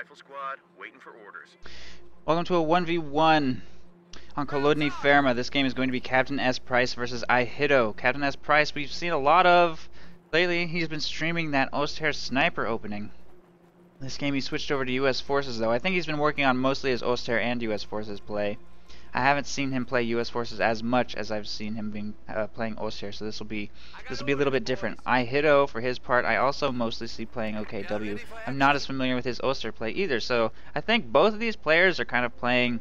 Rifle squad, waiting for orders. Welcome to a 1v1 on Kholodny Ferma. This game is going to be CaptainSPrice versus ihitto. CaptainSPrice we've seen a lot of lately. He's been streaming that Oster sniper opening. This game he switched over to US Forces though. I think he's been working on mostly his Oster and US Forces play. I haven't seen him play US Forces as much as I've seen him being playing Oster, so this will be a little bit different. ihitto, for his part, I also mostly see playing OKW. I'm not as familiar with his Oster play either, so I think both of these players are kind of playing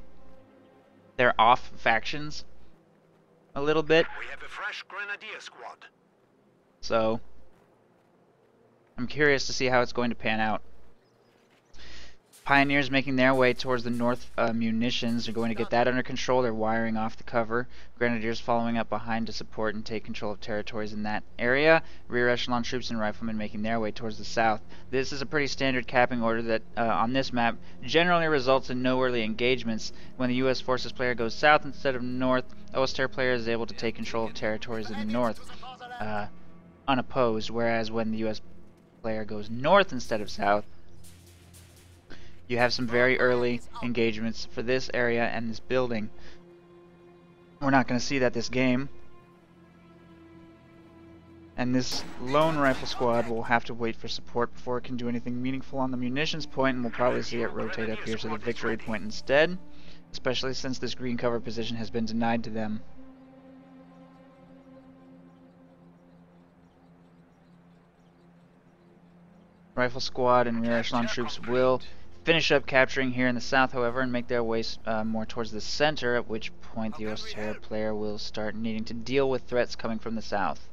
their off factions a little bit. We have a fresh grenadier squad. So I'm curious to see how it's going to pan out. Pioneers making their way towards the north munitions are going to get that under control. They're wiring off the cover. Grenadiers following up behind to support and take control of territories in that area. Rear echelon troops and riflemen making their way towards the south. This is a pretty standard capping order that on this map generally results in no early engagements. When the US Forces player goes south instead of north, Oster player is able to take control of territories in the north unopposed, whereas when the US player goes north instead of south, you have some very early engagements for this area and this building. We're not going to see that this game. And this lone rifle squad will have to wait for support before it can do anything meaningful on the munitions point, and we'll probably see it rotate up here to the victory point instead, especially since this green cover position has been denied to them. Rifle squad and rear echelon troops will finish up capturing here in the south, however, and make their way more towards the center, at which point the Oster player will start needing to deal with threats coming from the south.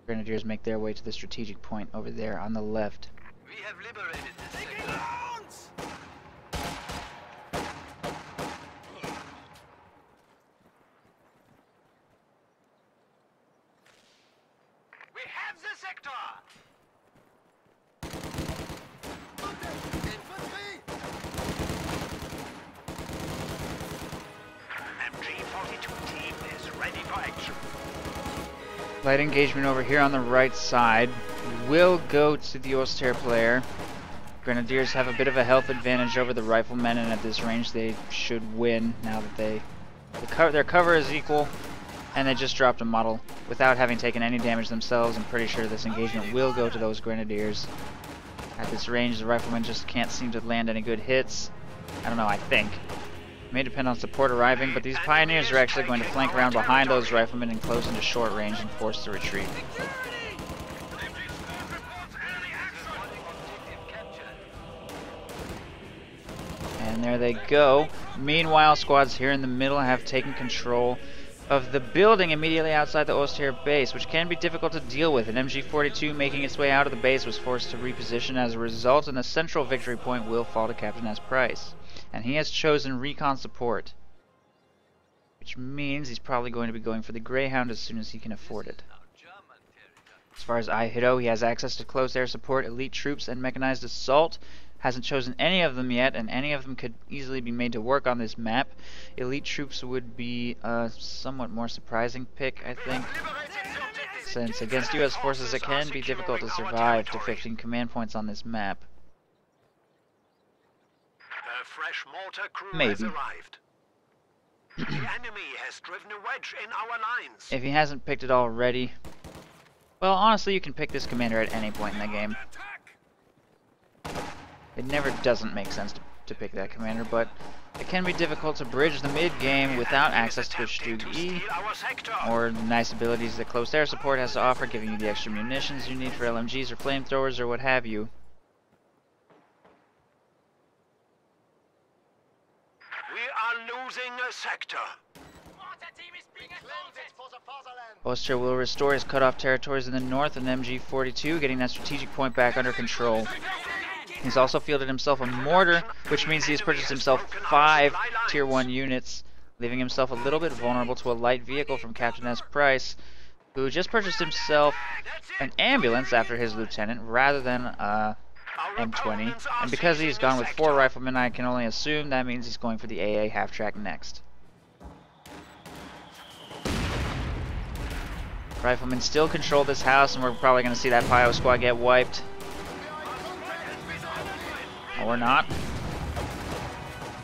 Grenadiers make their way to the strategic point over there on the left. We have liberated this sector. We have the sector. MG42 team is ready for action. Light engagement over here on the right side will go to the Oster player. Grenadiers have a bit of a health advantage over the riflemen, and at this range they should win now that their cover is equal, and they just dropped a model without having taken any damage themselves. I'm pretty sure this engagement will go to those Grenadiers. At this range, the riflemen just can't seem to land any good hits. I don't know, I think. It may depend on support arriving, but these Pioneers are actually going to flank around behind those riflemen and close into short range and force the retreat. And there they go. Meanwhile, squads here in the middle have taken control of the building immediately outside the Oster base, which can be difficult to deal with. An MG42 making its way out of the base was forced to reposition as a result, and the central victory point will fall to CaptainSPrice. And he has chosen recon support, which means he's probably going to be going for the Greyhound as soon as he can afford it. As far as ihitto, he has access to close air support, elite troops, and mechanized assault. Hasn't chosen any of them yet, and any of them could easily be made to work on this map. Elite troops would be a somewhat more surprising pick, I think, since against US forces it can be difficult to survive to 15 command points on this map. A fresh mortar crew Maybe. has arrived. The enemy has driven a wedge in our lines. If he hasn't picked it already, well, honestly, you can pick this commander at any point in the game. It never doesn't make sense to pick that commander, but it can be difficult to bridge the mid-game without access to a Stug E, or the nice abilities that close air support has to offer, giving you the extra munitions you need for LMGs or flamethrowers or what have you. We are losing a sector. Oster will restore his cut-off territories in the north, and MG42 getting that strategic point back under control. He's also fielded himself a mortar, which means he's purchased himself 5 tier 1 units, leaving himself a little bit vulnerable to a light vehicle from CaptainSPrice, who just purchased himself an ambulance after his lieutenant rather than a M20. And because he's gone with 4 riflemen, I can only assume that means he's going for the AA half-track next. Riflemen still control this house, and we're probably going to see that Pio squad get wiped. Or not.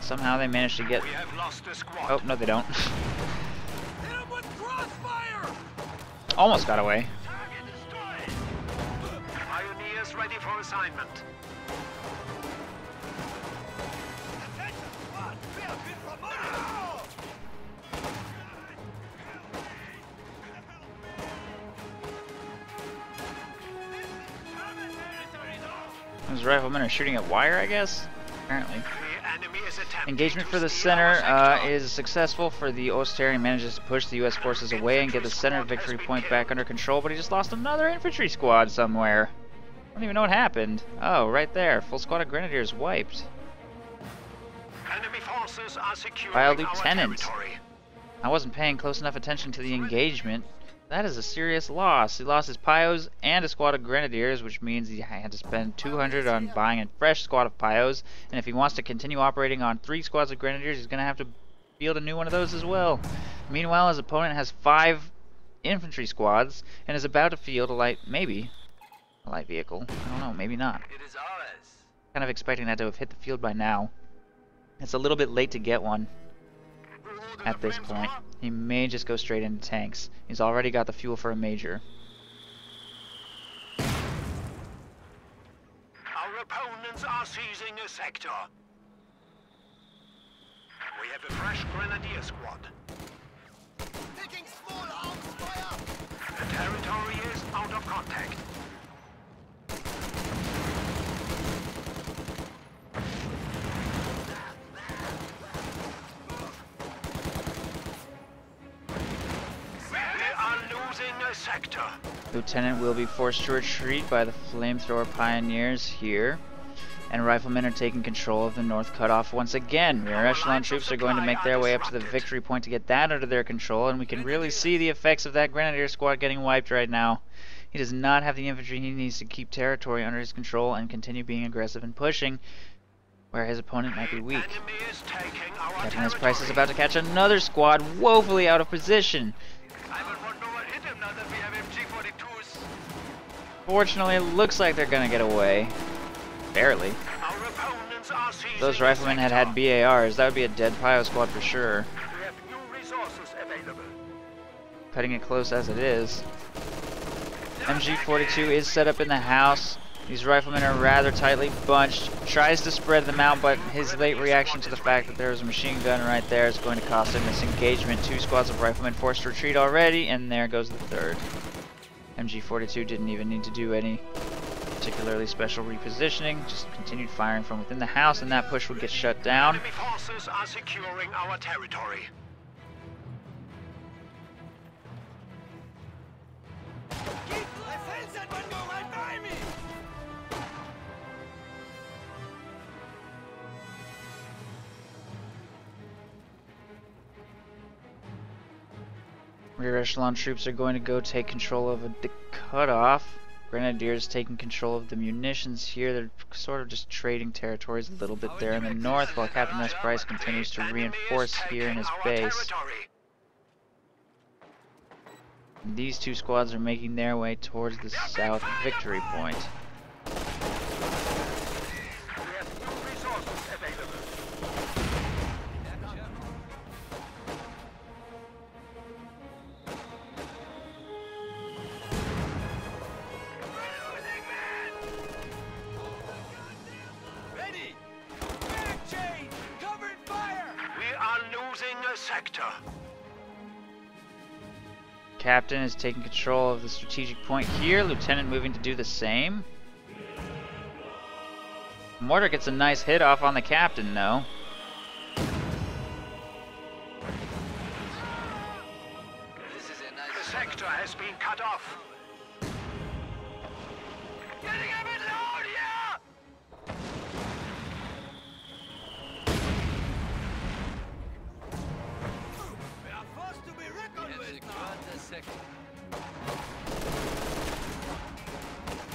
Somehow they managed to get... We have lost a squad. Oh, no they don't. Hit 'em with crossfire! Almost got away. Target destroyed. Pioneers ready for assignment. Attention, squad! We have been promoted! Those riflemen are shooting at wire, I guess? Apparently. The enemy is attempting Engagement to for the steal our center sector. is successful for the Oster. He manages to push the U.S. forces away and get the center victory point back under control, but he just lost another infantry squad somewhere. I don't even know what happened. Oh, right there. Full squad of grenadiers wiped. Enemy forces are securing By a our lieutenant. territory. I wasn't paying close enough attention to the engagement. That is a serious loss. He lost his Pios and a squad of grenadiers, which means he had to spend 200 on buying a fresh squad of Pios. And if he wants to continue operating on 3 squads of grenadiers, he's going to have to field a new one of those as well. Meanwhile, his opponent has 5 infantry squads and is about to field a light vehicle. I don't know, maybe not. It is ours. Kind of expecting that to have hit the field by now. It's a little bit late to get one. At this point, he may just go straight into tanks. He's already got the fuel for a major. Our opponents are seizing a sector. We have a fresh grenadier squad. Taking small arms fire. The territory is out of contact. A sector. Lieutenant will be forced to retreat by the flamethrower pioneers here, and riflemen are taking control of the north cutoff once again. Rear echelon troops are going to make their way up to the victory point to get that under their control, and we can really see the effects of that grenadier squad getting wiped right now. He does not have the infantry he needs to keep territory under his control and continue being aggressive and pushing where his opponent might be weak. CaptainSPrice is about to catch another squad woefully out of position. Fortunately, it looks like they're gonna get away. Barely. Those riflemen had BARs. That would be a dead Pio squad for sure. We have new resources available. Cutting it close as it is. MG42 is set up in the house. These riflemen are rather tightly bunched. Tries to spread them out, but his late reaction to the fact that there was a machine gun right there is going to cost him this engagement. 2 squads of riflemen forced to retreat already, and there goes the 3rd. MG42 didn't even need to do any particularly special repositioning, just continued firing from within the house, and that push would get shut down. Enemy forces are securing our territory. Rear echelon troops are going to go take control of the cutoff. Grenadiers taking control of the munitions here. They're sort of just trading territories a little bit there in the north, while CaptainSPrice continues to reinforce here in his base. And these 2 squads are making their way towards the south victory point. Sector. Captain is taking control of the strategic point here. Lieutenant moving to do the same. Mortar gets a nice hit off on the captain, though. The sector has been cut off. Getting a bit loud here!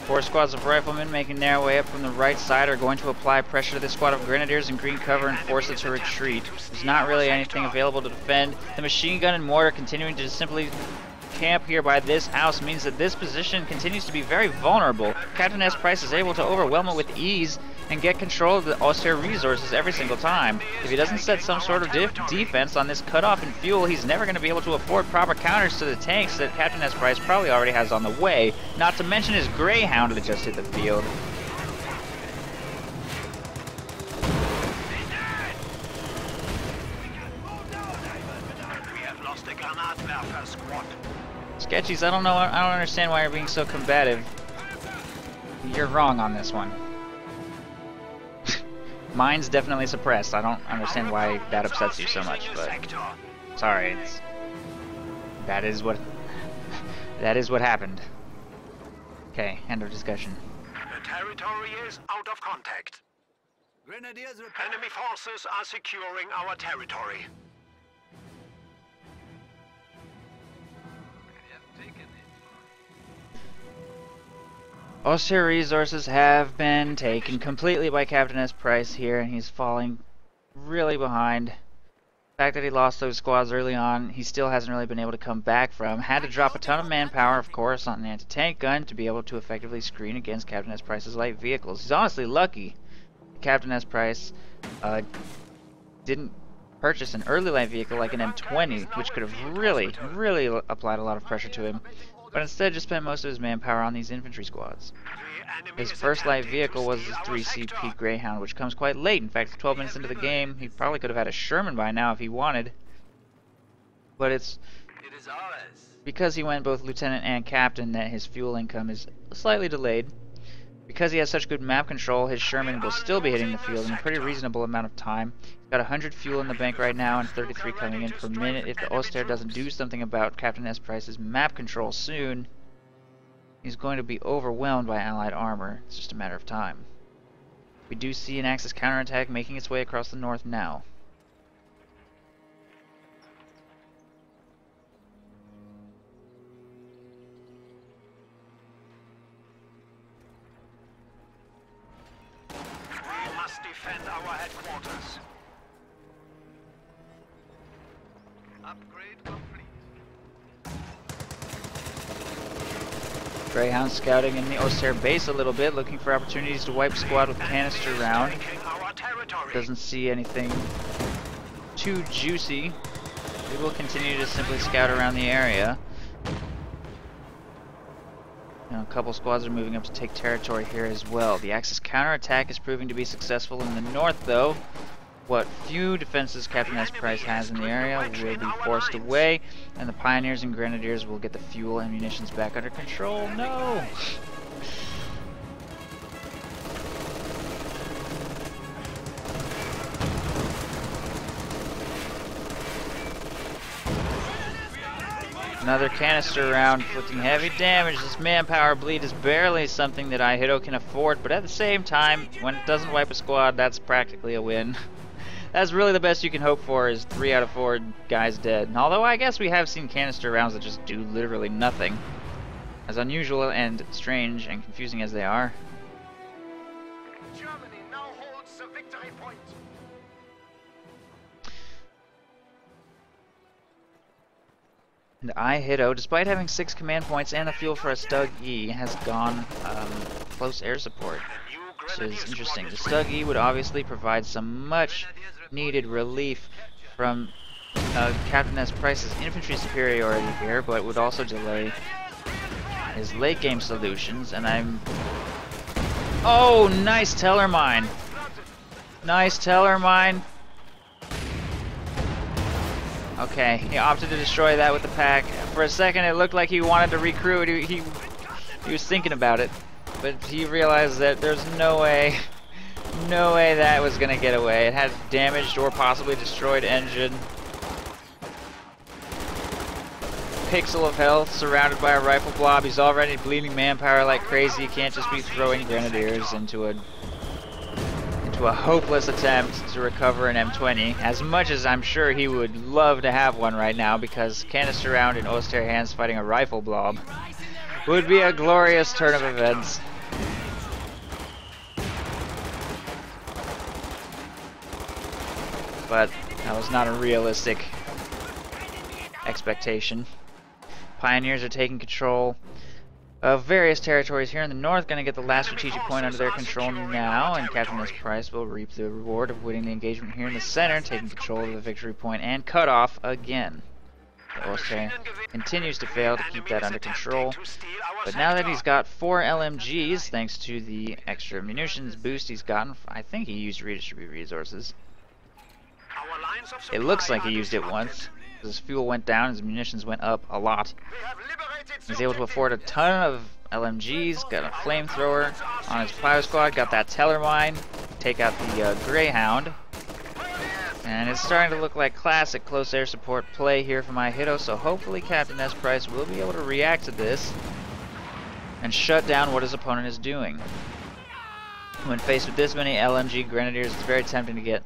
Four squads of riflemen making their way up from the right side are going to apply pressure to this squad of grenadiers in green cover and force it to retreat. There's not really anything available to defend. The machine gun and mortar continuing to simply camp here by this house means that this position continues to be very vulnerable. CaptainSPrice is able to overwhelm it with ease and get control of the Auster resources every single time. If he doesn't set some sort of defense on this cutoff in fuel, he's never going to be able to afford proper counters to the tanks that CaptainSPrice probably already has on the way, not to mention his Greyhound that just hit the field. Sketchies, I don't understand why you're being so combative. You're wrong on this one. Mine's definitely suppressed. I don't understand why that upsets you so much, but sorry, that is what happened. Okay, end of discussion. The territory is out of contact. Enemy forces are securing our territory. Auster resources have been taken completely by CaptainSPrice here, and he's falling really behind. The fact that he lost those squads early on, he still hasn't really been able to come back from. Had to drop a ton of manpower, of course, on an anti-tank gun to be able to effectively screen against CaptainSPrice's light vehicles. He's honestly lucky CaptainSPrice didn't purchase an early light vehicle like an M20, which could have really applied a lot of pressure to him. But instead just spent most of his manpower on these infantry squads. His first light vehicle was his 3CP Greyhound, which comes quite late. In fact, 12 minutes into the game, he probably could have had a Sherman by now if he wanted. But it's because he went both lieutenant and captain that his fuel income is slightly delayed. Because he has such good map control, his Sherman will still be hitting the field in a pretty reasonable amount of time. He's got 100 fuel in the bank right now and 33 coming in per minute. If the Auster doesn't do something about CaptainSPrice's map control soon, he's going to be overwhelmed by Allied armor. It's just a matter of time. We do see an Axis counterattack making its way across the north now. Defend our headquarters. Upgrade complete. Greyhound scouting in the Auster base a little bit, looking for opportunities to wipe squad with canister round. Doesn't see anything too juicy. We will continue to simply scout around the area. A couple squads are moving up to take territory here as well. The Axis counterattack is proving to be successful in the north, though. What few defenses CaptainSPrice has in the area will be forced away, and the Pioneers and Grenadiers will get the fuel and munitions back under control. No! Another canister round inflicting heavy damage. This manpower bleed is barely something that ihitto can afford, but at the same time, when it doesn't wipe a squad, that's practically a win. That's really the best you can hope for, is 3 out of 4 guys dead. Although I guess we have seen canister rounds that just do literally nothing. As unusual and strange and confusing as they are. Germany now holds the victory point. And ihitto, despite having 6 command points and the fuel for a Stug E, has gone close air support, which is interesting. The Stug E would obviously provide some much needed relief from CaptainSPrice's infantry superiority here, but would also delay his late game solutions. And oh, nice teller mine! Nice teller mine! Okay, he opted to destroy that with the pack. For a second it looked like he wanted to recruit. He was thinking about it, but he realized that there's no way that was gonna get away. It had damaged or possibly destroyed engine. Pixel of health, surrounded by a rifle blob. He's already bleeding manpower like crazy. He can't just be throwing Grenadiers into a hopeless attempt to recover an M20, as much as I'm sure he would love to have one right now, because canister round in Auster hands fighting a rifle blob would be a glorious turn of events. But that was not a realistic expectation. Pioneers are taking control of various territories here in the north. Going to get the last strategic point under their control now, and CaptainSPrice will reap the reward of winning the engagement here in the center, taking control of the victory point and cut off again. The Oster continues to fail to keep that under control, but now that he's got 4 LMGs, thanks to the extra munitions boost he's gotten, I think he used redistribute resources. It looks like he used it once. His fuel went down, his munitions went up a lot. He's able to afford a ton of LMGs, got a flamethrower on his Pyro Squad, got that Teller Mine, take out the Greyhound. And it's starting to look like classic close air support play here from ihitto, so hopefully CaptainSPrice will be able to react to this and shut down what his opponent is doing. When faced with this many LMG Grenadiers, it's very tempting to get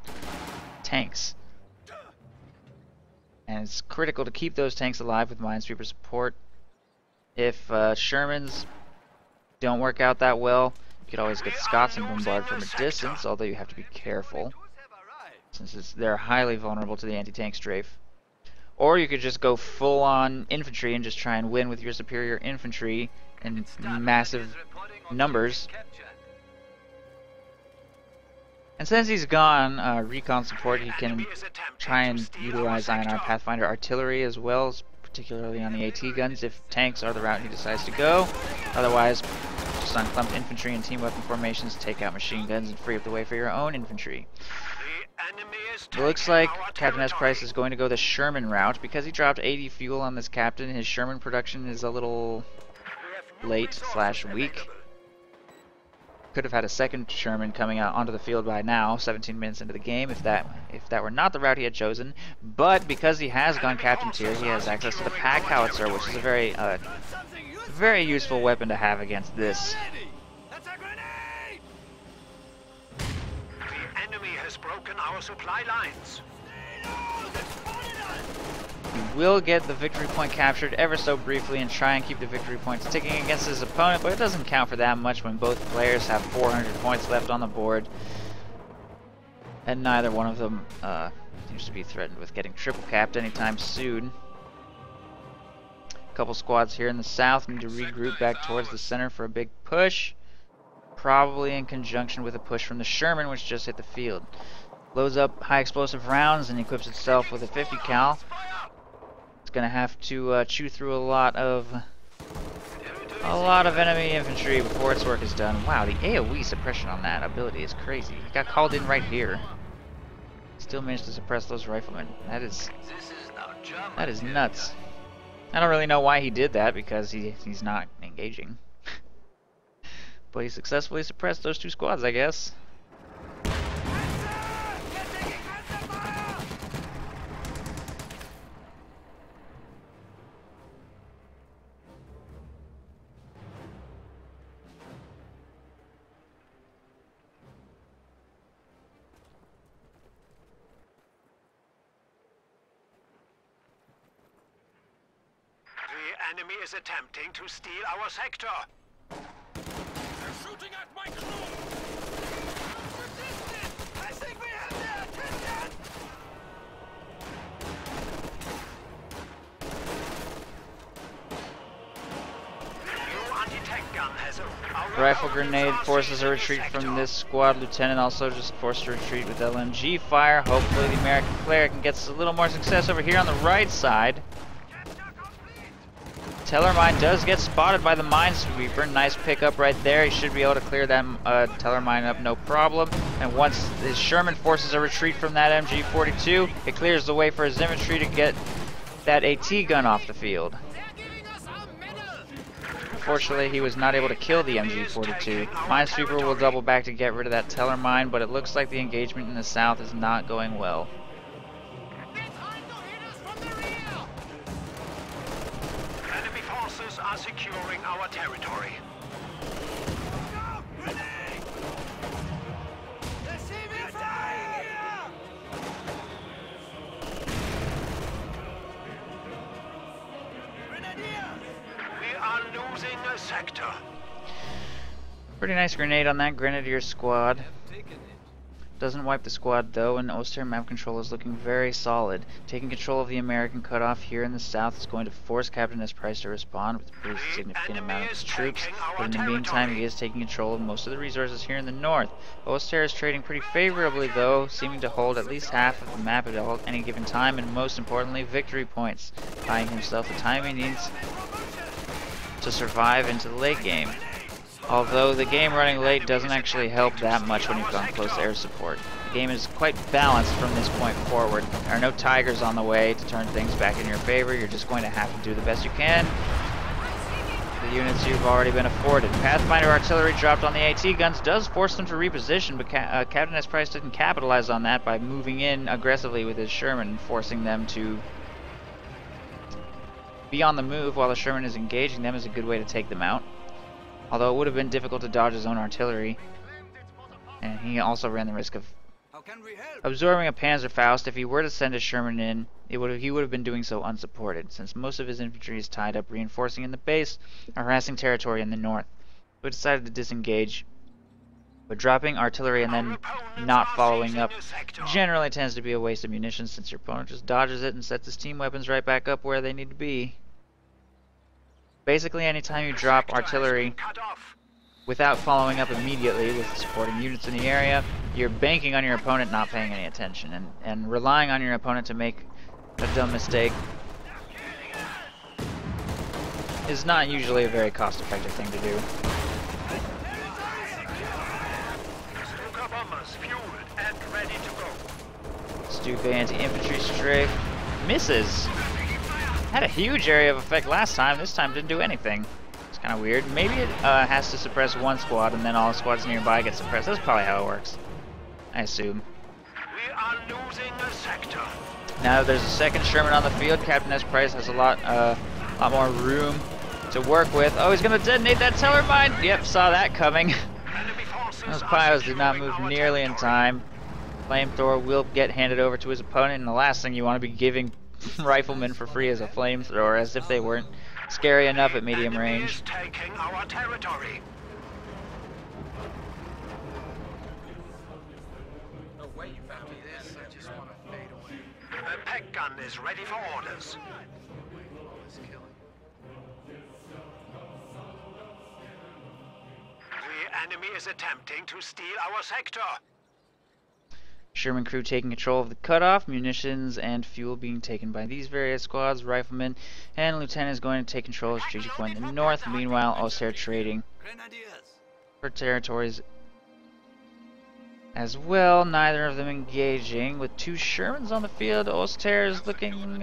tanks. And it's critical to keep those tanks alive with Minesweeper support. If Shermans don't work out that well, you could always get Scots and bombard from a distance, although you have to be careful, since they're highly vulnerable to the anti-tank strafe. Or you could just go full-on infantry and just try and win with your superior infantry in massive numbers. And since he's gone, recon support, he can try and utilize INR Pathfinder artillery as well, particularly on the AT guns if tanks are the route he decides to go. Otherwise, just on clumped infantry and team weapon formations, take out machine guns and free up the way for your own infantry. It looks like CaptainSPrice is going to go the Sherman route. Because he dropped 80 fuel on this captain, his Sherman production is a little late/weak. Could have had a second Sherman coming out onto the field by now, 17 minutes into the game, if that were not the route he had chosen. But because he has gone captain tier, he has access to the pack howitzer, which is a very useful weapon to have against this. The enemy has broken our supply lines. He will get the victory point captured ever so briefly and try and keep the victory points ticking against his opponent, but it doesn't count for that much when both players have 400 points left on the board, and neither one of them seems to be threatened with getting triple capped anytime soon. A couple squads here in the south need to regroup back towards the center for a big push, probably in conjunction with a push from the Sherman, which just hit the field. Loads up high explosive rounds and equips itself with a 50 cal. It's gonna have to chew through a lot of enemy infantry before its work is done. Wow, the AoE suppression on that ability is crazy. He got called in right here. Still managed to suppress those riflemen. That is nuts. I don't really know why he did that, because he's not engaging. But he successfully suppressed those two squads, I guess. The enemy is attempting to steal our sector. They're shooting at my crew. I think we have their attention. New anti-tank gun has a Rifle grenade forces a retreat from this squad. Lieutenant also just forced a retreat with LMG fire. Hopefully the American cleric gets a little more success over here on the right side. Teller Mine does get spotted by the Minesweeper. Nice pickup right there. He should be able to clear that Teller Mine up no problem. And once his Sherman forces a retreat from that MG42, it clears the way for his infantry to get that AT gun off the field. Unfortunately, he was not able to kill the MG42. Minesweeper will double back to get rid of that Teller Mine, but it looks like the engagement in the south is not going well. Are securing our territory. We are losing a sector. Pretty nice grenade on that Grenadier squad. Doesn't wipe the squad though, and Oster map control is looking very solid. Taking control of the American cutoff here in the south is going to force CaptainSPrice to respond with a pretty significant amount of his troops, but in the meantime he is taking control of most of the resources here in the north. Oster is trading pretty favorably though, seeming to hold at least half of the map at any given time, and most importantly, victory points, buying himself the time he needs to survive into the late game. Although the game running late doesn't actually help that much when you've got close air support. The game is quite balanced from this point forward. There are no tigers on the way to turn things back in your favor. You're just going to have to do the best you can. The units you've already been afforded. Pathfinder artillery dropped on the AT guns does force them to reposition, but CaptainSPrice didn't capitalize on that by moving in aggressively with his Sherman and forcing them to be on the move while the Sherman is engaging them is a good way to take them out. Although it would have been difficult to dodge his own artillery, and he also ran the risk of absorbing a Panzerfaust. If he were to send a Sherman in, he would have been doing so unsupported, since most of his infantry is tied up reinforcing in the base, harassing territory in the north. We decided to disengage, but dropping artillery and then not following up generally tends to be a waste of munitions, since your opponent just dodges it and sets his team weapons right back up where they need to be. Basically, anytime you drop artillery without following up immediately with supporting units in the area, you're banking on your opponent not paying any attention, and relying on your opponent to make a dumb mistake is not usually a very cost-effective thing to do. Stuka anti-infantry strafe misses. Had a huge area of effect last time. This time didn't do anything. It's kind of weird. Maybe it has to suppress one squad and then all the squads nearby get suppressed. That's probably how it works, I assume. We are losing a sector. Now that there's a second Sherman on the field, CaptainSPrice has a lot more room to work with. Oh, he's going to detonate that teller mine. Yep, saw that coming. Those piles did not move nearly in time. Flamethrower will get handed over to his opponent, and the last thing you want to be giving riflemen for free as a flamethrower, as if they weren't scary enough at medium range. Taking our territory. No way you found this. I just want to fade away. The peg gun is ready for orders. All this killing. The enemy is attempting to steal our sector. Sherman crew taking control of the cutoff, munitions and fuel being taken by these various squads, riflemen, and Lieutenant is going to take control of strategic point in the north. Meanwhile, Oster trading for territories as well, neither of them engaging. With two Shermans on the field, Oster is looking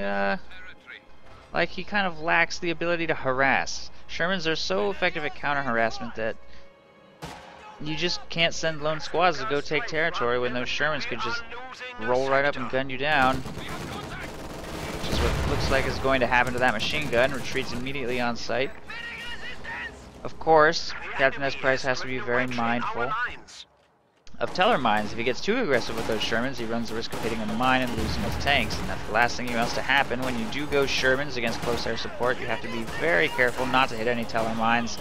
like he kind of lacks the ability to harass. Shermans are so effective at counter-harassment that you just can't send lone squads to go take territory when those Shermans could just roll right up and gun you down. Which is what looks like is going to happen to that machine gun. Retreats immediately on sight. Of course, CaptainSPrice has to be very mindful of teller mines. If he gets too aggressive with those Shermans, he runs the risk of hitting a mine and losing his tanks. And that's the last thing he wants to happen. When you do go Shermans against close air support, you have to be very careful not to hit any teller mines.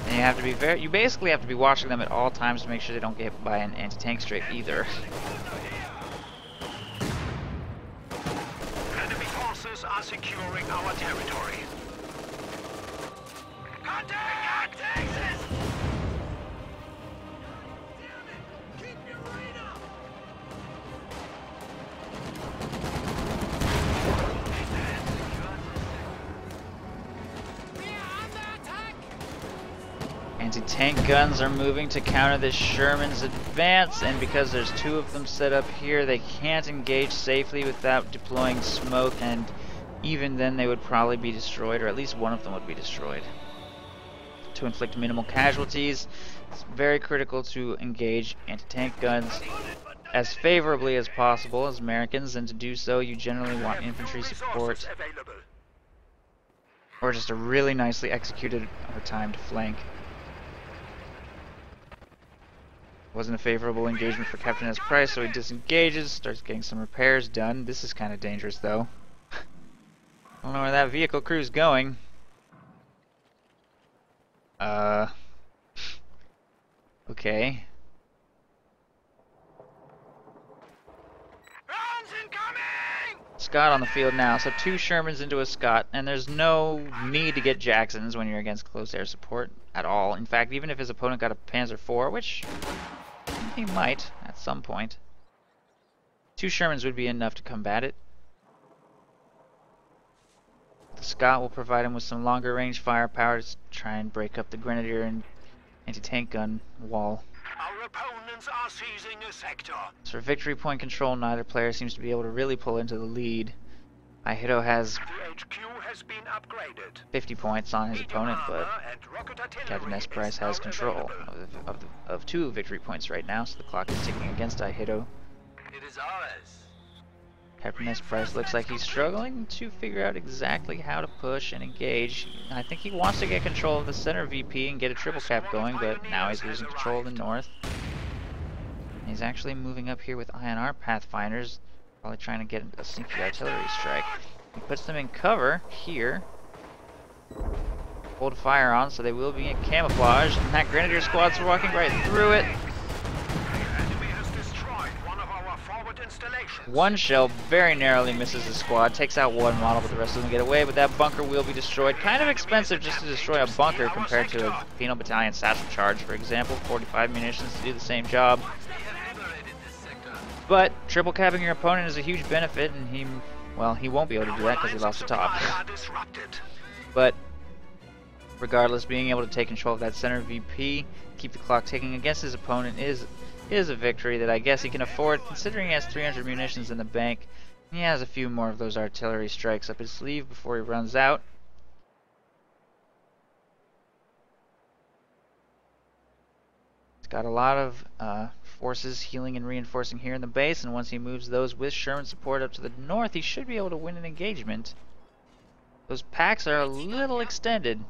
And you have to be you basically have to be watching them at all times to make sure they don't get hit by an anti-tank strafe either. Enemy forces are securing our territory. Contact! Exit! Keep your radar! Anti-tank guns are moving to counter this Sherman's advance, and because there's two of them set up here, they can't engage safely without deploying smoke, and even then they would probably be destroyed, or at least one of them would be destroyed. To inflict minimal casualties, it's very critical to engage anti-tank guns as favorably as possible as Americans, and to do so you generally want infantry support or just a really nicely executed or timed flank. Wasn't a favorable engagement for CaptainSPrice, so he disengages, starts getting some repairs done. This is kind of dangerous though. I don't know where that vehicle crew's going. Okay. Scott on the field now, so 2 Shermans into a Scott, and there's no need to get Jacksons when you're against close air support at all. In fact, even if his opponent got a Panzer IV, which he might at some point, 2 Shermans would be enough to combat it. The Scott will provide him with some longer range firepower to try and break up the Grenadier and anti-tank gun wall. Our opponents are seizing a sector. So for victory point control, neither player seems to be able to really pull into the lead. Ihitto has The HQ has been upgraded. 50 points on his opponent, but CaptainSPrice has now control of 2 victory points right now, so the clock is ticking against Ihitto. It is ours. CaptainSPrice looks like he's struggling to figure out exactly how to push and engage. I think he wants to get control of the center VP and get a triple cap going, but now he's losing control of the north. He's actually moving up here with INR Pathfinders, probably trying to get a sneaky artillery strike. He puts them in cover here. Hold fire on, so they will be in camouflage, and that Grenadier squad's walking right through it. One shell very narrowly misses the squad, takes out one model, but the rest of them get away, but that bunker will be destroyed. Kind of expensive just to destroy a bunker compared to a penal battalion satchel charge, for example. 45 munitions to do the same job. But triple capping your opponent is a huge benefit, and he won't be able to do that because he lost the top. But regardless, being able to take control of that center VP, keep the clock ticking against his opponent is a victory that I guess he can afford, considering he has 300 munitions in the bank. He has a few more of those artillery strikes up his sleeve before he runs out. He's got a lot of forces healing and reinforcing here in the base, and once he moves those with Sherman support up to the north, he should be able to win an engagement. Those packs are a little extended.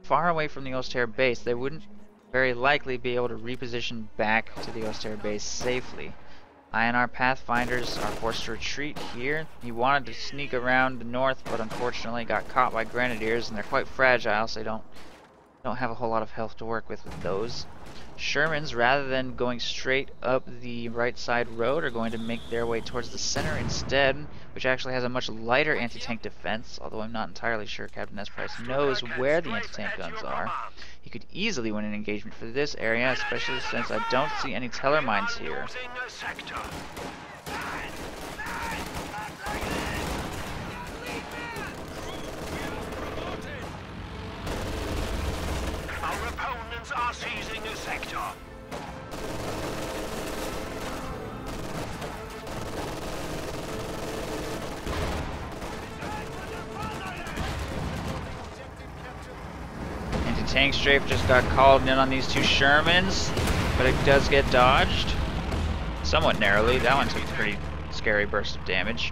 Far away from the Oster base, they wouldn't very likely be able to reposition back to the Oster base safely. INR Pathfinders are forced to retreat here. He wanted to sneak around the north, but unfortunately got caught by Grenadiers, and they're quite fragile, so they don't have a whole lot of health to work with those. Shermans, rather than going straight up the right side road, are going to make their way towards the center instead, which actually has a much lighter anti-tank defense, although I'm not entirely sure CaptainSPrice knows where the anti-tank guns are. He could easily win an engagement for this area, especially since I don't see any teller mines here. Our opponents are seizing a sector. Anti-tank strafe just got called in on these 2 Shermans, but it does get dodged somewhat narrowly. That one took a pretty scary burst of damage.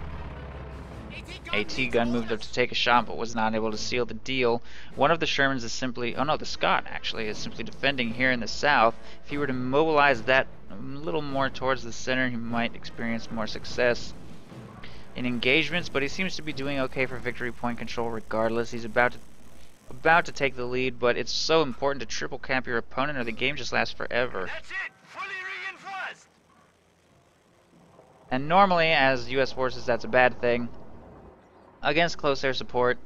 AT gun moved up to take a shot, but was not able to seal the deal. One of the Shermans is simply, oh no, the Scott actually is simply defending here in the south. If he were to mobilize that a little more towards the center, he might experience more success in engagements, but he seems to be doing okay for victory point control regardless. He's about to take the lead, but it's so important to triple cap your opponent or the game just lasts forever. That's it. Fully reinforced. And normally, as US forces, that's a bad thing. Against close air support,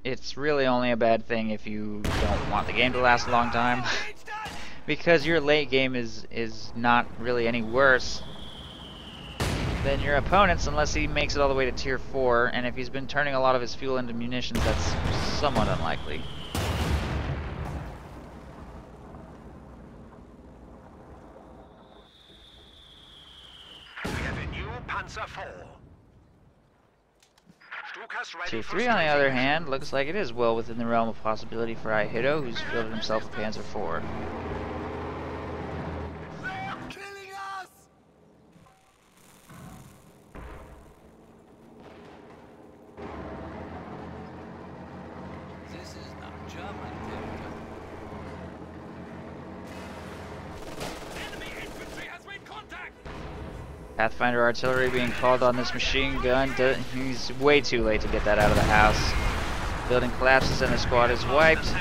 it's really only a bad thing if you don't want the game to last a long time. Because your late game is not really any worse than your opponent's unless he makes it all the way to tier 4, and if he's been turning a lot of his fuel into munitions, that's somewhat unlikely. We have a new Panzer IV. Tier 3, on the other hand, looks like it is well within the realm of possibility for ihitto, who's fielded himself a Panzer IV. Pathfinder artillery being called on this machine gun. He's way too late to get that out of the house. Building collapses and the squad is wiped.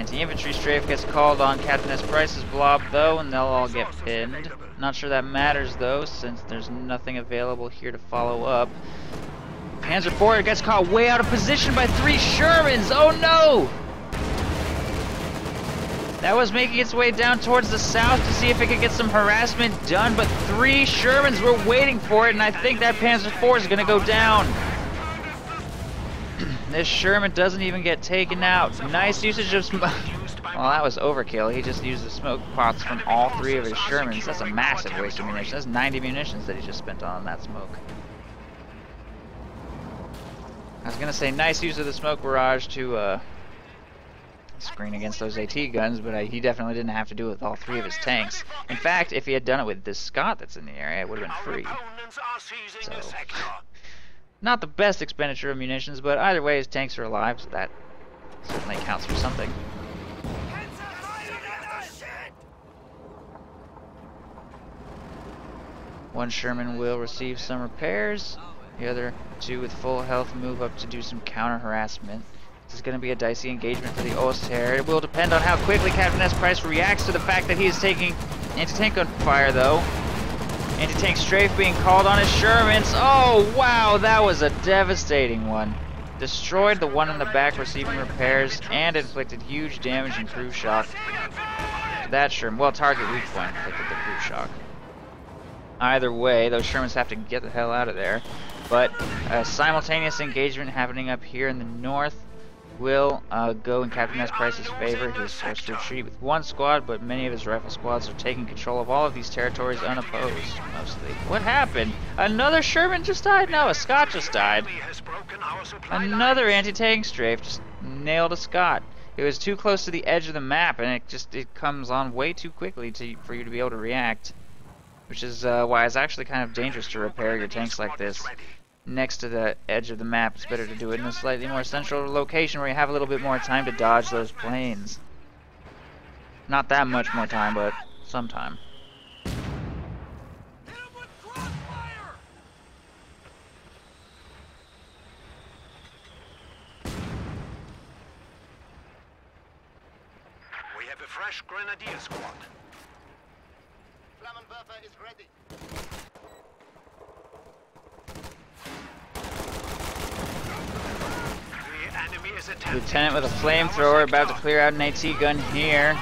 Anti-infantry strafe gets called on CaptainSPrice's blob though, and they'll all get pinned. Not sure that matters though, since there's nothing available here to follow up. Panzer IV gets caught way out of position by 3 Shermans! Oh no! That was making its way down towards the south to see if it could get some harassment done, but 3 Shermans were waiting for it, and I think that Panzer IV is gonna go down. This Sherman doesn't even get taken out. Nice usage of smoke. Well, that was overkill. He just used the smoke pots from all 3 of his Shermans. That's a massive waste of munitions. That's 90 munitions that he just spent on that smoke. I was gonna say nice use of the smoke barrage to screen against those AT guns, but he definitely didn't have to do it with all 3 of his tanks. In fact, if he had done it with this Scot that's in the area, it would have been free. So, not the best expenditure of munitions, but either way his tanks are alive, so that certainly counts for something. One Sherman will receive some repairs. The other 2 with full health move up to do some counter harassment. This is going to be a dicey engagement for the Ostherr. It will depend on how quickly CaptainSPrice reacts to the fact that he is taking anti-tank gunfire though. Anti-tank strafe being called on his Shermans. Oh wow, that was a devastating one. Destroyed the one in the back receiving repairs and inflicted huge damage and crew shock. That Sherman, well, target weak point inflicted the crew shock. Either way, those Shermans have to get the hell out of there. But a simultaneous engagement happening up here in the north will go in CaptainSPrice's favor. He's forced to retreat with 1 squad, but many of his rifle squads are taking control of all of these territories unopposed, mostly. What happened? Another Sherman just died? No, a Scot just died. Another anti-tank strafe just nailed a Scot. It was too close to the edge of the map, and it comes on way too quickly for you to be able to react. Which is why it's actually kind of dangerous to repair your tanks like this next to the edge of the map. It's better to do it in a slightly more central location where you have a little bit more time to dodge those planes. Not that much more time, but some time. We have a fresh Grenadier squad. Flammenwerfer is ready. Lieutenant with a flamethrower about to clear out an AT gun here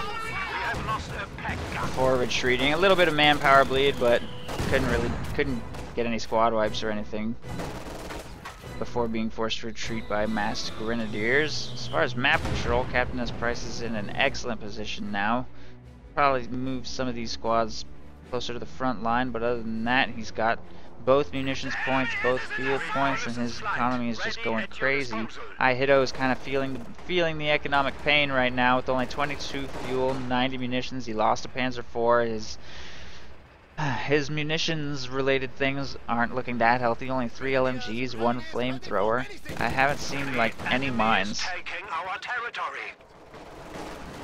before retreating. A little bit of manpower bleed, but couldn't get any squad wipes or anything before being forced to retreat by massed grenadiers. As far as map control, CaptainSPrice is in an excellent position now. Probably move some of these squads closer to the front line, but other than that, he's got both munitions points, both fuel points, and his economy is just going crazy. ihitto is kind of feeling the economic pain right now with only 22 fuel, 90 munitions. He lost a Panzer IV. His munitions related things aren't looking that healthy. Only 3 LMGs, 1 flamethrower. I haven't seen like any mines.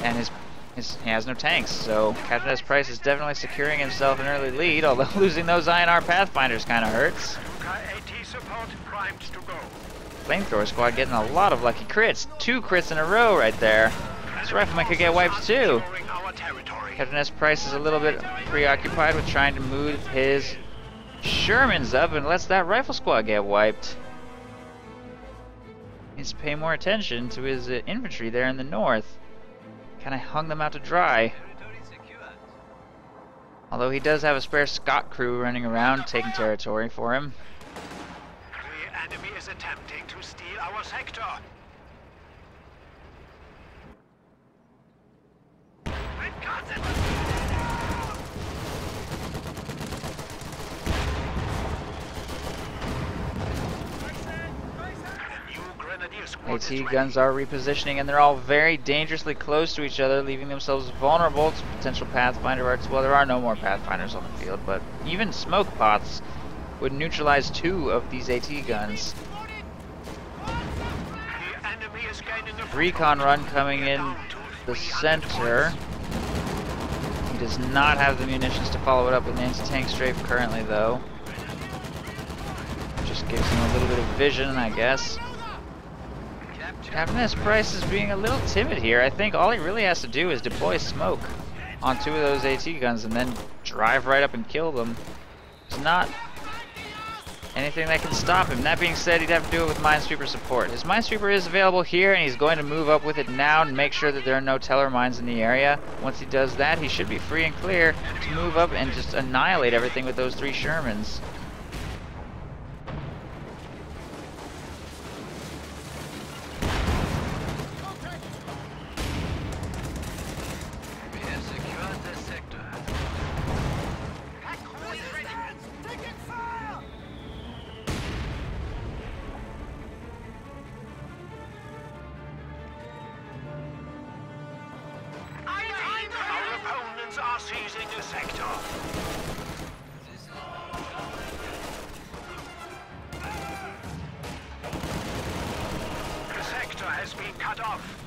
And he has no tanks, so CaptainSPrice is definitely securing himself an early lead, although losing those INR Pathfinders kind of hurts. Flamethrower squad getting a lot of lucky crits. 2 crits in a row right there. This rifleman could get wiped too. CaptainSPrice is a little bit preoccupied with trying to move his Shermans up and lets that rifle squad get wiped. Needs to pay more attention to his infantry there in the north. Kind of hung them out to dry. Although he does have a spare Scot crew running around taking territory for him. The enemy is attempting to steal our sector. AT guns are repositioning, and they're all very dangerously close to each other, leaving themselves vulnerable to potential Pathfinder arcs. Well, there are no more Pathfinders on the field, but even smoke pots would neutralize 2 of these AT guns. Recon run coming in the center. He does not have the munitions to follow it up with an anti-tank strafe currently, though. Just gives him a little bit of vision, I guess. CaptainSPrice is being a little timid here. I think all he really has to do is deploy smoke on 2 of those AT guns and then drive right up and kill them. There's not anything that can stop him. That being said, he'd have to do it with Minesweeper support. His Minesweeper is available here, and he's going to move up with it now and make sure that there are no teller mines in the area. Once he does that, he should be free and clear to move up and just annihilate everything with those 3 Shermans. Are seizing the sector. The sector has been cut off.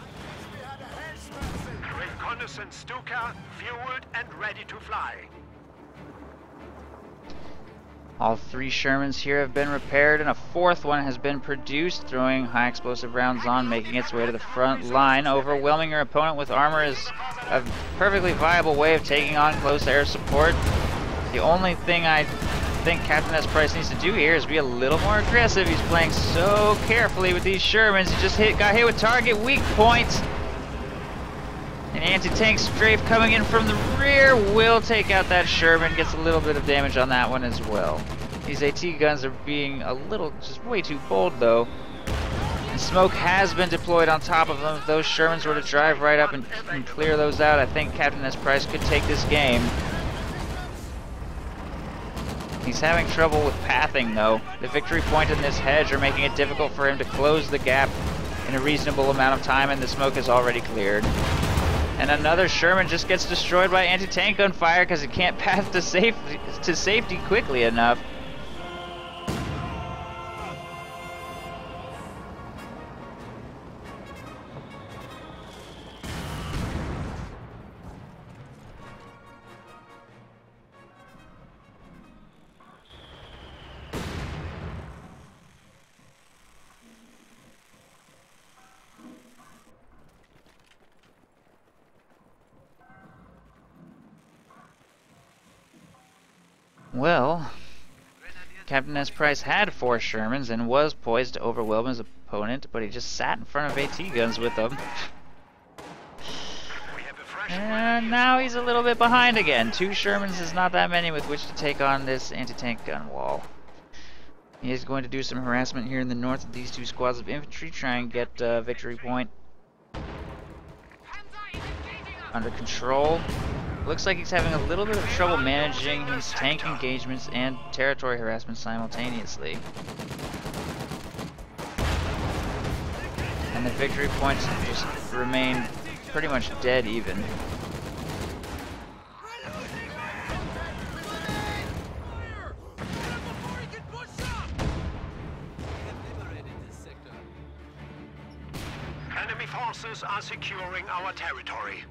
Reconnaissance Stuka, fueled and ready to fly. All 3 Shermans here have been repaired, and a 4th one has been produced, throwing high explosive rounds on, making its way to the front line. Overwhelming your opponent with armor is a perfectly viable way of taking on close air support. The only thing I think CaptainSPrice needs to do here is be a little more aggressive. He's playing so carefully with these Shermans. He just got hit with target weak point. An anti-tank strafe coming in from the rear will take out that Sherman. Gets a little bit of damage on that one as well. These AT guns are being a little, just way too bold though. And smoke has been deployed on top of them. If those Shermans were to drive right up and clear those out, I think CaptainSPrice could take this game. He's having trouble with pathing though. The victory point and this hedge are making it difficult for him to close the gap in a reasonable amount of time, and the smoke is already cleared. And another Sherman just gets destroyed by anti-tank gunfire because he can't path to safety quickly enough. Well, CaptainSPrice had 4 Shermans and was poised to overwhelm his opponent, but he just sat in front of AT guns with them. And now he's a little bit behind again. 2 Shermans is not that many with which to take on this anti-tank gun wall. He is going to do some harassment here in the north of these 2 squads of infantry, try and get victory point under control. Looks like he's having a little bit of trouble managing his tank engagements and territory harassment simultaneously. And the victory points just remain pretty much dead even. Enemy forces are securing our territory.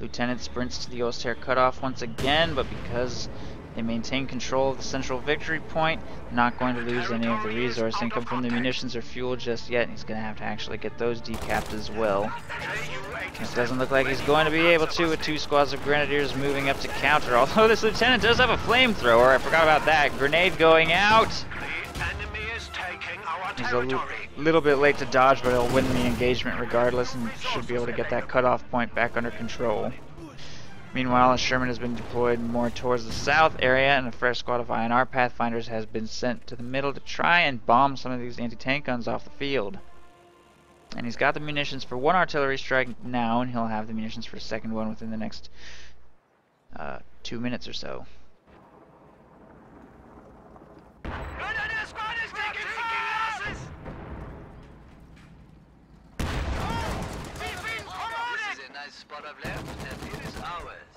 Lieutenant sprints to the Oster cutoff once again, but because they maintain control of the central victory point, not going to lose any of the resource income from the munitions or fuel just yet. He's going to have to actually get those decapped as well. It doesn't look like he's going to be able to with 2 squads of grenadiers moving up to counter, although this lieutenant does have a flamethrower. I forgot about that. Grenade going out. The enemy is taking our He's territory. a little bit late to dodge, but he'll win the engagement regardless and should be able to get that cutoff point back under control. Meanwhile, a Sherman has been deployed more towards the south area, and a fresh squad of INR Pathfinders has been sent to the middle to try and bomb some of these anti-tank guns off the field. And he's got the munitions for 1 artillery strike now, and he'll have the munitions for a second one within the next 2 minutes or so. Spot of left, and it is ours.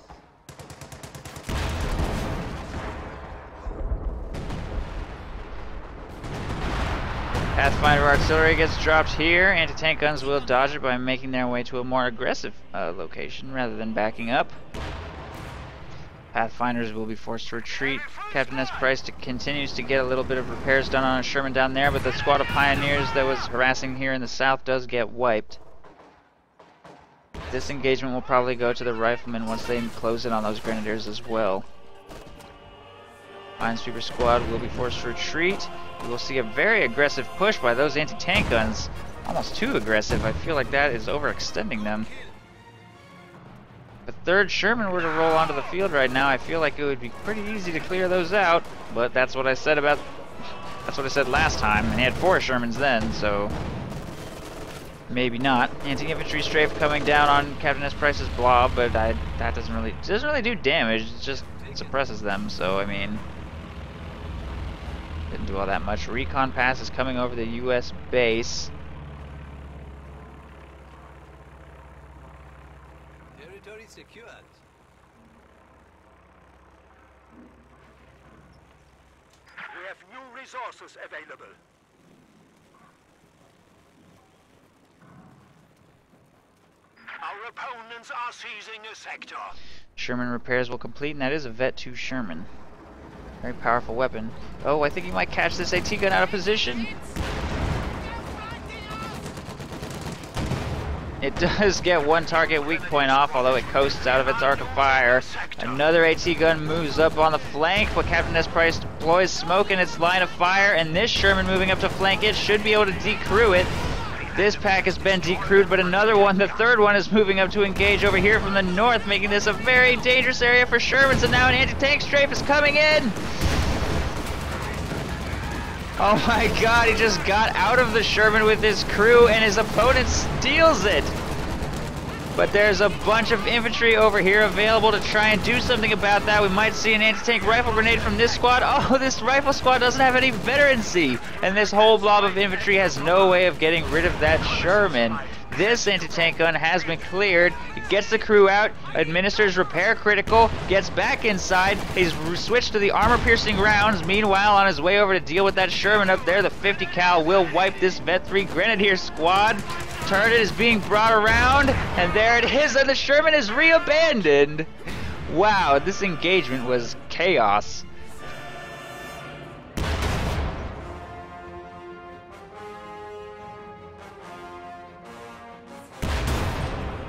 Pathfinder artillery gets dropped here. Anti-tank guns will dodge it by making their way to a more aggressive location rather than backing up. Pathfinders will be forced to retreat. CaptainSPrice continues to get a little bit of repairs done on a Sherman down there, but the squad of Pioneers that was harassing here in the south does get wiped. This engagement will probably go to the Riflemen once they close in on those Grenadiers as well. Minesweeper squad will be forced to retreat. We will see a very aggressive push by those anti-tank guns. Almost too aggressive. I feel like that is overextending them. If a third Sherman were to roll onto the field right now, I feel like it would be pretty easy to clear those out. But that's what I said last time, and he had 4 Shermans then, so maybe not. Anti-infantry strafe coming down on CaptainSPrice's blob, but that doesn't really do damage. It just suppresses them. So I mean, didn't do all that much. Recon pass is coming over the U.S. base. Territory secured. We have new resources available. Our opponents are seizing a sector. Sherman repairs will complete, and that is a Vet 2 Sherman. Very powerful weapon. Oh, I think he might catch this AT gun out of position. It does get one target weak point off, although it coasts out of its arc of fire. Another AT gun moves up on the flank, but CaptainSPrice deploys smoke in its line of fire, and this Sherman moving up to flank it should be able to decrew it. This pack has been decrewed, but another one, the third one, is moving up to engage over here from the north, making this a very dangerous area for Shermans, and now an anti-tank strafe is coming in! Oh my god, he just got out of the Sherman with his crew, and his opponent steals it! But there's a bunch of infantry over here available to try and do something about that. We might see an anti-tank rifle grenade from this squad. Oh, this rifle squad doesn't have any veterancy. And this whole blob of infantry has no way of getting rid of that Sherman. This anti-tank gun has been cleared. It gets the crew out, administers repair critical, gets back inside. He's switched to the armor-piercing rounds. Meanwhile, on his way over to deal with that Sherman up there, the 50 cal will wipe this Vet 3 Grenadier squad. Turret is being brought around, and there it is, and the Sherman is re-abandoned. Wow, this engagement was chaos.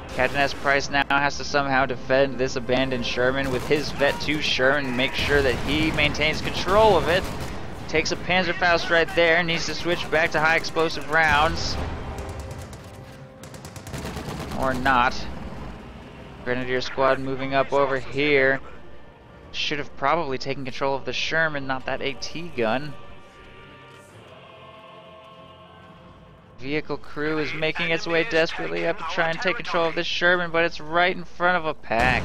CaptainSPrice now has to somehow defend this abandoned Sherman with his Vet 2 Sherman and make sure that he maintains control of it. Takes a Panzerfaust right there, needs to switch back to high explosive rounds. Or not. Grenadier squad moving up over here. Should have probably taken control of the Sherman, not that AT gun. Vehicle crew is making its way desperately up to try and take control of this Sherman, but it's right in front of a pack,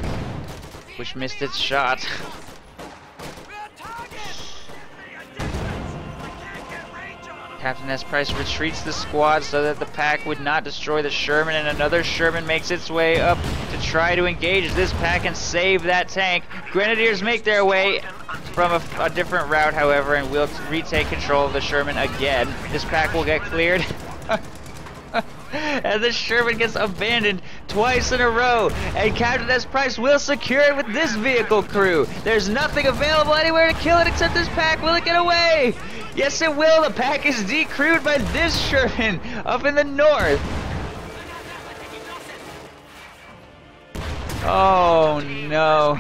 which missed its shot. CaptainSPrice retreats the squad so that the pack would not destroy the Sherman, and another Sherman makes its way up to try to engage this pack and save that tank. Grenadiers make their way from a different route, however, and will retake control of the Sherman again. This pack will get cleared. And the Sherman gets abandoned twice in a row, and CaptainSPrice will secure it with this vehicle crew. There's nothing available anywhere to kill it except this pack. Will it get away? Yes, it will. The pack is decrewed by this Sherman up in the north. Oh no.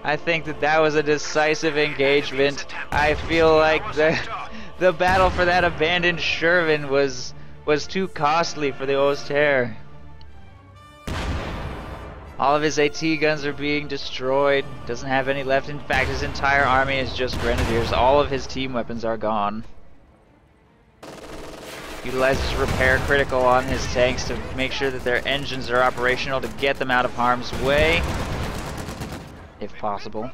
I think that was a decisive engagement. I feel like the battle for that abandoned Sherman was too costly for the Osterheer. All of his AT guns are being destroyed. Doesn't have any left. In fact, his entire army is just Grenadiers. All of his team weapons are gone. Utilizes repair critical on his tanks to make sure that their engines are operational to get them out of harm's way, if possible.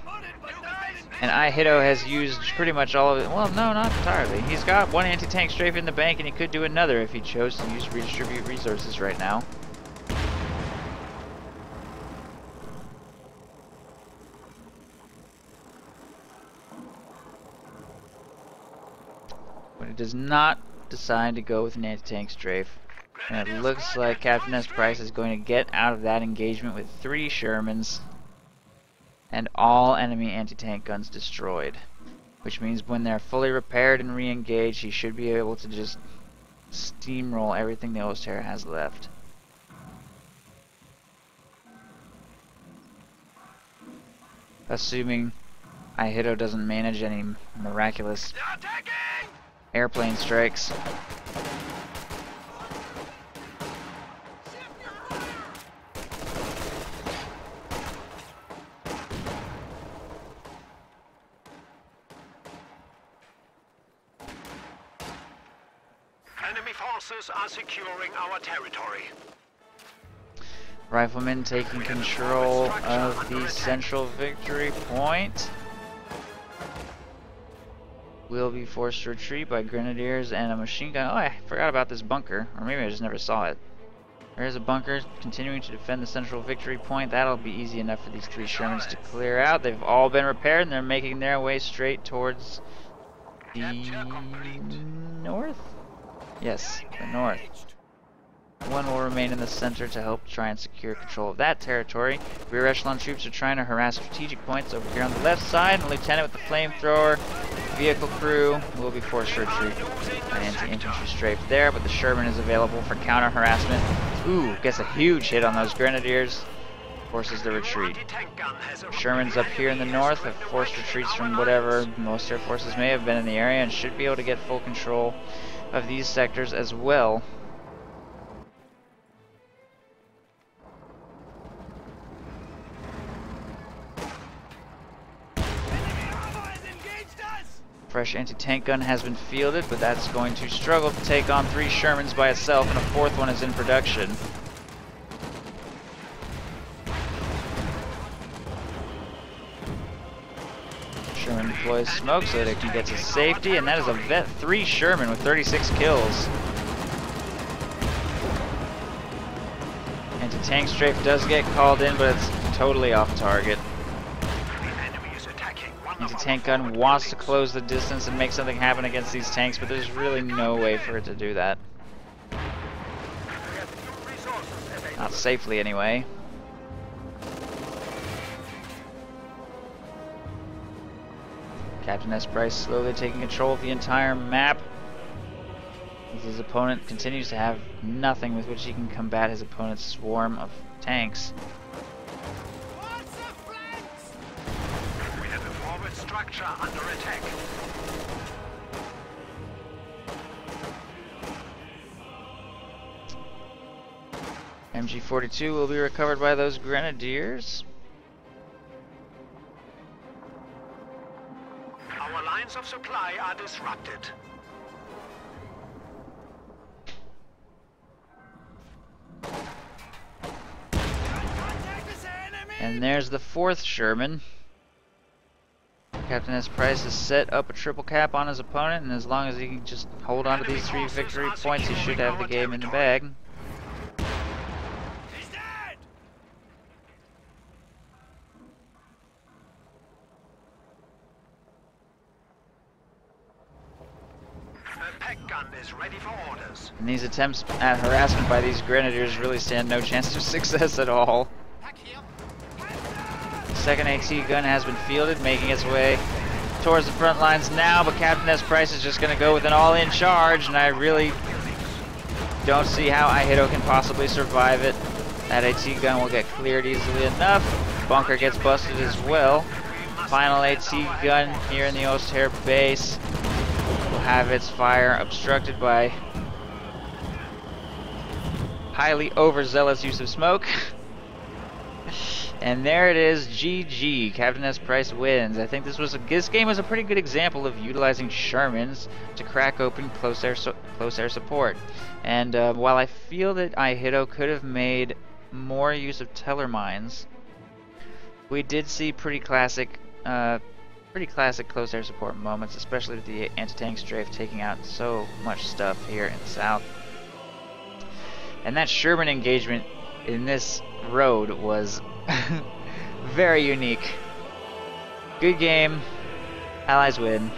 And ihitto has used pretty much all of it. Well, no, not entirely. He's got one anti-tank strafe in the bank, and he could do another if he chose to use redistribute resources right now. But he does not decide to go with an anti-tank strafe. And it looks like CaptainSPrice is going to get out of that engagement with 3 Shermans. and all enemy anti-tank guns destroyed. Which means when they're fully repaired and re-engaged, he should be able to just steamroll everything the Osterre has left. Assuming ihitto doesn't manage any miraculous airplane strikes. Enemy forces are securing our territory. Riflemen taking control of the central victory point. Will be forced to retreat by grenadiers and a machine gun. Oh, I forgot about this bunker. Or maybe I just never saw it. There is a bunker continuing to defend the central victory point. That'll be easy enough for these 3 Shermans to clear out. They've all been repaired and they're making their way straight towards the north? Yes, the north. One will remain in the center to help try and secure control of that territory. Rear echelon troops are trying to harass strategic points over here on the left side, and the lieutenant with the flamethrower vehicle crew will be forced to retreat by anti-infantry strafe there, but the Sherman is available for counter harassment. Ooh, gets a huge hit on those grenadiers. Forces the retreat. Shermans up here in the north have forced retreats from whatever most air forces may have been in the area and should be able to get full control of these sectors as well. Fresh anti-tank gun has been fielded, but that's going to struggle to take on 3 Shermans by itself, and a 4th one is in production. Sherman deploys smoke so that it can get to safety, and that is a vet 3 Sherman with 36 kills. Anti-tank strafe does get called in, but it's totally off target. Anti-tank gun wants to close the distance and make something happen against these tanks, but there's really no way for it to do that. Not safely, anyway. CaptainSPrice slowly taking control of the entire map, as his opponent continues to have nothing with which he can combat his opponent's swarm of tanks. We have a forward structure under attack. MG42 will be recovered by those grenadiers. Our lines of supply are disrupted. And there's the 4th Sherman. CaptainSPrice has set up a triple cap on his opponent, and as long as he can just hold on to these 3 victory points, he should have the game in the bag. And these attempts at harassment by these grenadiers really stand no chance of success at all. Second AT gun has been fielded, making its way towards the front lines now, but CaptainSPrice is just going to go with an all-in charge, and I really don't see how ihitto can possibly survive it. That AT gun will get cleared easily enough. Bunker gets busted as well. Final AT gun here in the Osterre base will have its fire obstructed by highly overzealous use of smoke. And there it is, GG. CaptainSPrice wins. I think this game was a pretty good example of utilizing Shermans to crack open close air support. And while I feel that ihitto could have made more use of teller mines, we did see pretty classic close air support moments, especially with the anti-tank strafe taking out so much stuff here in the south. And that Sherman engagement in this road was very unique. Good game. Allies win.